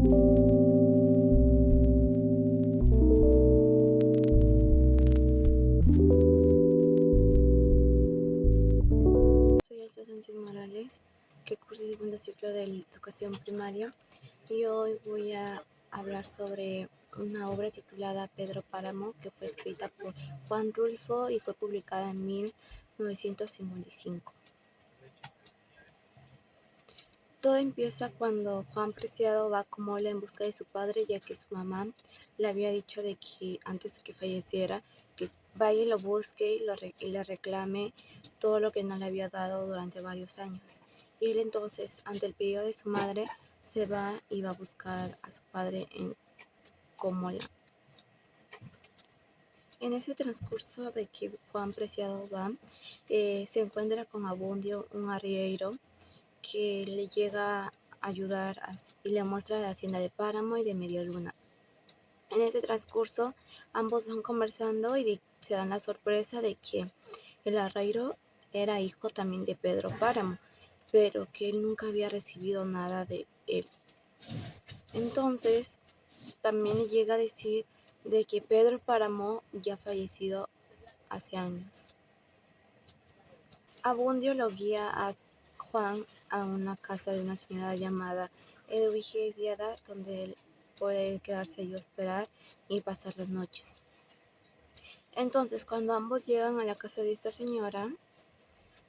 Soy Elsa Sánchez Morales, que cursa el segundo ciclo de educación primaria, y hoy voy a hablar sobre una obra titulada Pedro Páramo, que fue escrita por Juan Rulfo y fue publicada en 1955. Todo empieza cuando Juan Preciado va a Mola en busca de su padre, ya que su mamá le había dicho de que antes de que falleciera, que vaya y lo busque y le reclame todo lo que no le había dado durante varios años. Y él entonces, ante el pedido de su madre, se va y va a buscar a su padre en Comola. En ese transcurso de que Juan Preciado va, se encuentra con Abundio, un arriero, que le llega a ayudar y le muestra la hacienda de Páramo y de Media Luna. En este transcurso, ambos van conversando y se dan la sorpresa de que el arriero era hijo también de Pedro Páramo, pero que él nunca había recibido nada de él. Entonces, también le llega a decir de que Pedro Páramo ya ha fallecido hace años. Abundio lo guía a Juan a una casa de una señora llamada Eduvige, donde él puede quedarse y esperar y pasar las noches. Entonces, cuando ambos llegan a la casa de esta señora,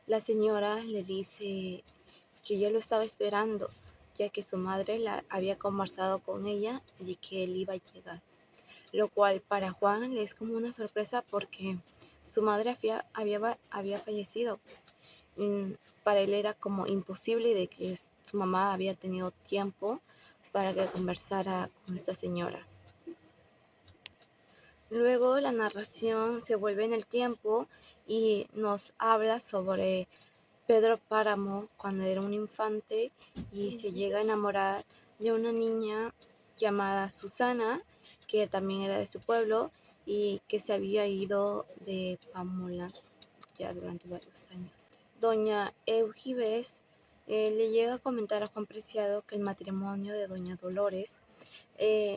la señora le dice que ya lo estaba esperando, ya que su madre había conversado con ella y que él iba a llegar. Lo cual para Juan le es como una sorpresa porque su madre había fallecido. Para él era como imposible de que su mamá había tenido tiempo para que conversara con esta señora. Luego la narración se vuelve en el tiempo y nos habla sobre Pedro Páramo cuando era un infante y se llega a enamorar de una niña llamada Susana, que también era de su pueblo y que se había ido de Pamola ya durante varios años. Doña Eugibes le llega a comentar a Juan Preciado que el matrimonio de doña Dolores,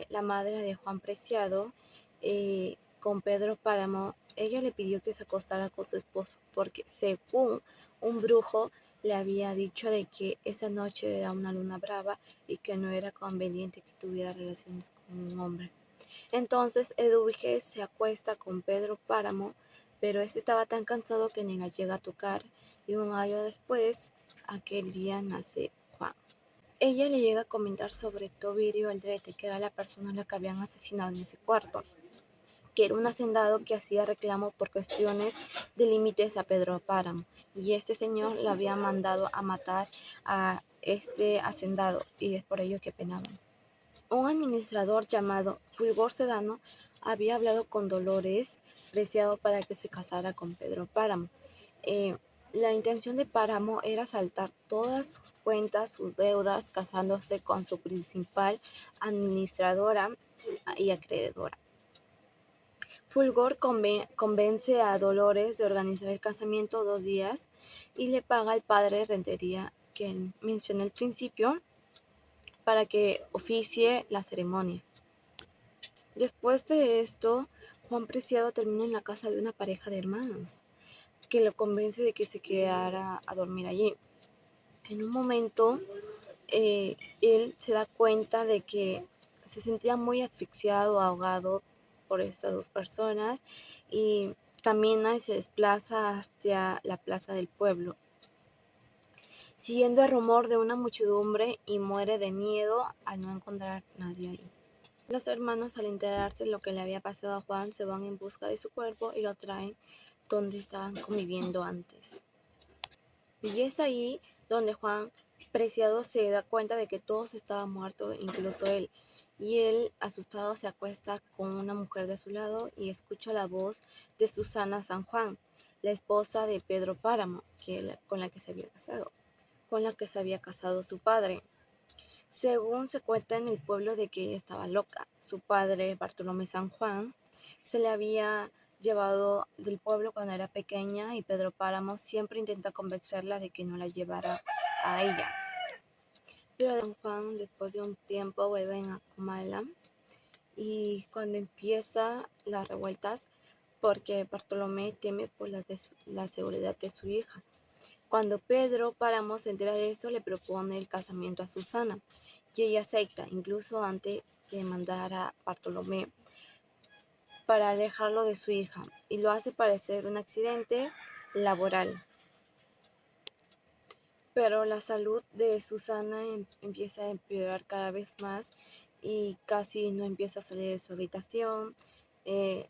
la madre de Juan Preciado, con Pedro Páramo, ella le pidió que se acostara con su esposo porque según un brujo le había dicho de que esa noche era una luna brava y que no era conveniente que tuviera relaciones con un hombre. Entonces Eduvige se acuesta con Pedro Páramo, pero este estaba tan cansado que ni la llega a tocar, y un año después, aquel día nace Juan. Ella le llega a comentar sobre Tobirio Aldrete, que era la persona a la que habían asesinado en ese cuarto, que era un hacendado que hacía reclamo por cuestiones de límites a Pedro Páramo, y este señor le había mandado a matar a este hacendado, y es por ello que penaban. Un administrador llamado Fulgor Sedano había hablado con Dolores Preciado para que se casara con Pedro Páramo. La intención de Páramo era saldar todas sus cuentas, sus deudas, casándose con su principal administradora y acreedora. Fulgor convence a Dolores de organizar el casamiento 2 días y le paga al padre Rentería, que mencioné al principio, para que oficie la ceremonia. Después de esto, Juan Preciado termina en la casa de una pareja de hermanos, que lo convence de que se quedara a dormir allí. En un momento, él se da cuenta de que se sentía muy asfixiado, ahogado por estas dos personas, y camina y se desplaza hacia la plaza del pueblo, siguiendo el rumor de una muchedumbre, y muere de miedo al no encontrar nadie ahí. Los hermanos, al enterarse de lo que le había pasado a Juan, se van en busca de su cuerpo y lo traen donde estaban conviviendo antes. Y es ahí donde Juan Preciado se da cuenta de que todos estaban muertos, incluso él. Y él, asustado, se acuesta con una mujer de su lado y escucha la voz de Susana San Juan, la esposa de Pedro Páramo, con la que se había casado su padre. Según se cuenta en el pueblo de que ella estaba loca, su padre, Bartolomé San Juan, se le había llevado del pueblo cuando era pequeña, y Pedro Páramo siempre intenta convencerla de que no la llevara a ella. Pero Don Juan, después de un tiempo, vuelven a Comala y cuando empieza las revueltas, porque Bartolomé teme por la seguridad de su hija. Cuando Pedro Páramo se entera de esto, le propone el casamiento a Susana y ella acepta, incluso antes de mandar a Bartolomé para alejarlo de su hija, y lo hace parecer un accidente laboral. Pero la salud de Susana empieza a empeorar cada vez más y casi no empieza a salir de su habitación,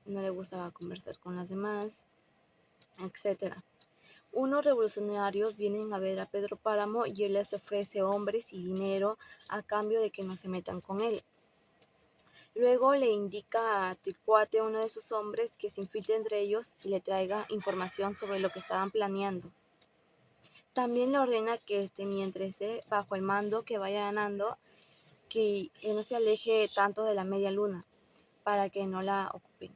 no le gustaba conversar con las demás, etc. Unos revolucionarios vienen a ver a Pedro Páramo y él les ofrece hombres y dinero a cambio de que no se metan con él. Luego le indica a Torcuate, uno de sus hombres, que se infiltre entre ellos y le traiga información sobre lo que estaban planeando. También le ordena que mientras esté bajo el mando, que vaya ganando, que no se aleje tanto de la media luna para que no la ocupen.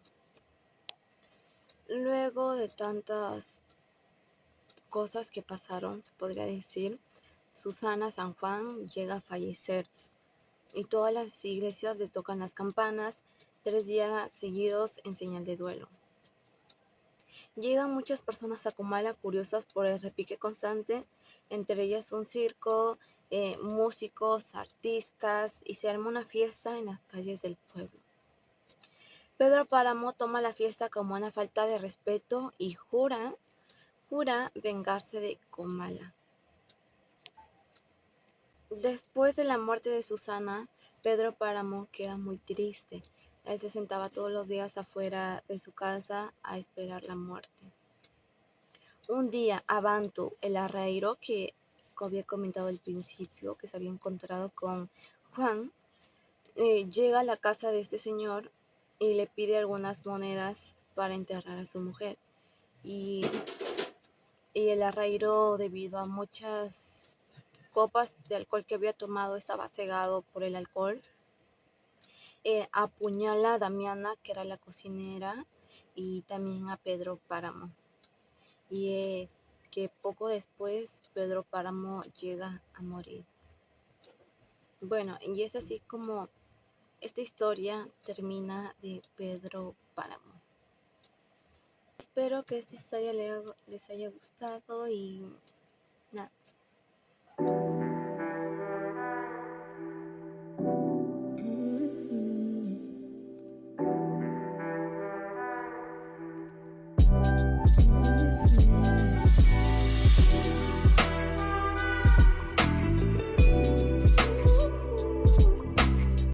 Luego de tantas cosas que pasaron, se podría decir, Susana San Juan llega a fallecer y todas las iglesias le tocan las campanas 3 días seguidos en señal de duelo. Llegan muchas personas a Comala curiosas por el repique constante, entre ellas un circo, músicos, artistas, y se arma una fiesta en las calles del pueblo. Pedro Páramo toma la fiesta como una falta de respeto y jura vengarse de Comala. Después de la muerte de Susana, Pedro Páramo queda muy triste. Él se sentaba todos los días afuera de su casa a esperar la muerte. Un día, Abanto, el arreiro que había comentado al principio, que se había encontrado con Juan, llega a la casa de este señor y le pide algunas monedas para enterrar a su mujer. Y el arreiro, debido a muchas copas de alcohol que había tomado, estaba cegado por el alcohol. Apuñala a Damiana, que era la cocinera, y también a Pedro Páramo. Y que poco después Pedro Páramo llega a morir. Bueno, y es así como esta historia termina de Pedro Páramo. Espero que esta historia les haya gustado y nada.